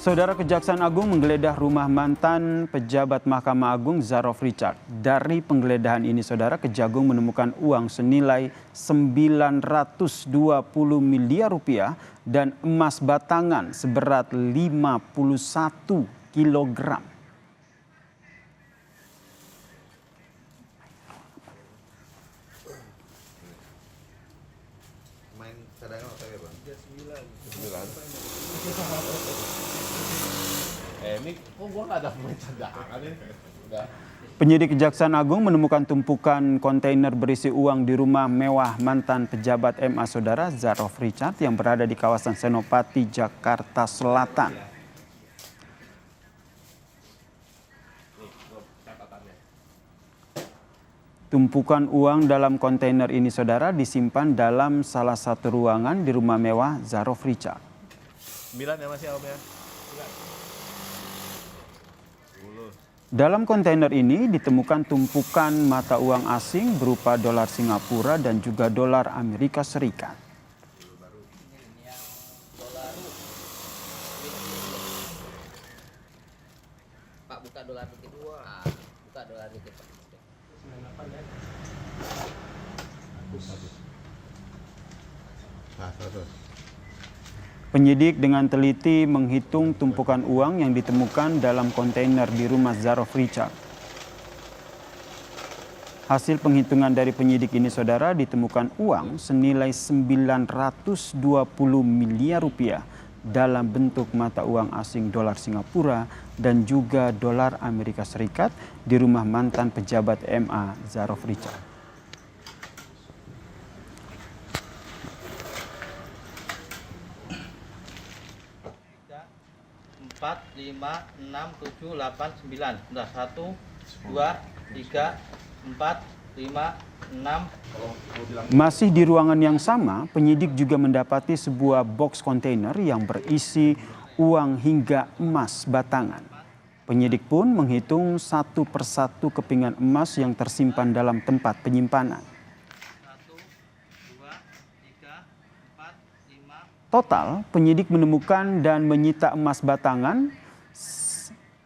Saudara Kejaksaan Agung menggeledah rumah mantan pejabat Mahkamah Agung Zarof Richard. Dari penggeledahan ini, Saudara, Kejagung menemukan uang senilai 920 miliar rupiah dan emas batangan seberat 51 kilogram. Main cadangan atau ya, Bang? 9. Ini kok gua nggak ada pemain cadangan ini? Enggak. Penyidik Kejaksaan Agung menemukan tumpukan kontainer berisi uang di rumah mewah mantan pejabat MA Saudara Zarof Richard yang berada di kawasan Senopati, Jakarta Selatan. Tumpukan uang dalam kontainer ini, Saudara, disimpan dalam salah satu ruangan di rumah mewah Zarof Richard. 9 ya Mas ya, Om ya? Dalam kontainer ini ditemukan tumpukan mata uang asing berupa dolar Singapura dan juga dolar Amerika Serikat. Pak, buka dolar dikit. Buka dolar dikit, Pak. 98 ya. Penyidik dengan teliti menghitung tumpukan uang yang ditemukan dalam kontainer di rumah Zarof Richard. Hasil penghitungan dari penyidik ini, Saudara, ditemukan uang senilai 920 miliar rupiah dalam bentuk mata uang asing dolar Singapura dan juga dolar Amerika Serikat di rumah mantan pejabat MA Zarof Richard. Empat, 5, 6, 7, 8, 9. Sudah 1, 2, 3, 4, 5, 6. Masih di ruangan yang sama, penyidik juga mendapati sebuah box kontainer yang berisi uang hingga emas batangan. Penyidik pun menghitung satu persatu kepingan emas yang tersimpan dalam tempat penyimpanan. 1, 2, 3, 4, 5. Total, penyidik menemukan dan menyita emas batangan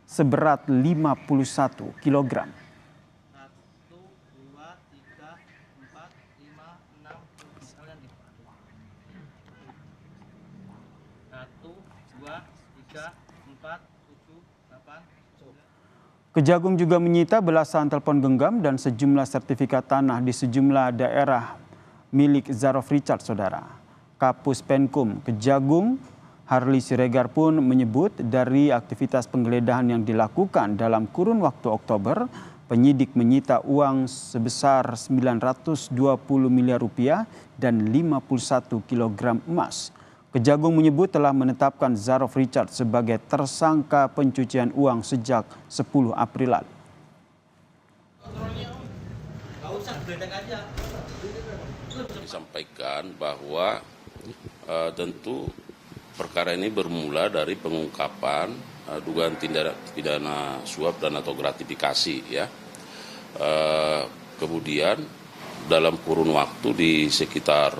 seberat 51 kilogram. 1, 2, 3, 4, 5, 6. Kalian nih. 1, 2, 3, 4, 7, 8. Kejagung juga menyita belasan telepon genggam dan sejumlah sertifikat tanah di sejumlah daerah milik Zarof Richard, Saudara. Kapus Penkum Kejagung Harli Siregar pun menyebut dari aktivitas penggeledahan yang dilakukan dalam kurun waktu Oktober, penyidik menyita uang sebesar 920 miliar rupiah dan 51 kilogram emas. Kejagung menyebut telah menetapkan Zarof Richard sebagai tersangka pencucian uang sejak 10 April lalu. Disampaikan bahwa tentu perkara ini bermula dari pengungkapan dugaan tindak pidana suap dan atau gratifikasi ya. Kemudian dalam kurun waktu di sekitar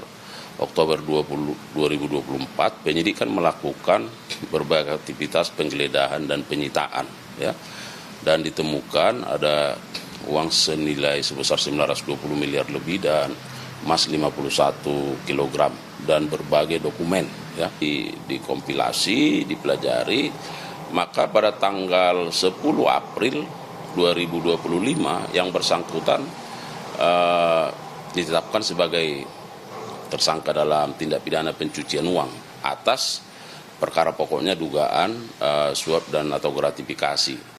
Oktober 2024 penyidik kan melakukan berbagai aktivitas penggeledahan dan penyitaan ya. Dan ditemukan ada uang senilai sebesar 920 miliar lebih dan emas 51 kilogram dan berbagai dokumen ya dikompilasi, dipelajari, maka pada tanggal 10 April 2025 yang bersangkutan ditetapkan sebagai tersangka dalam tindak pidana pencucian uang atas perkara pokoknya dugaan suap dan atau gratifikasi.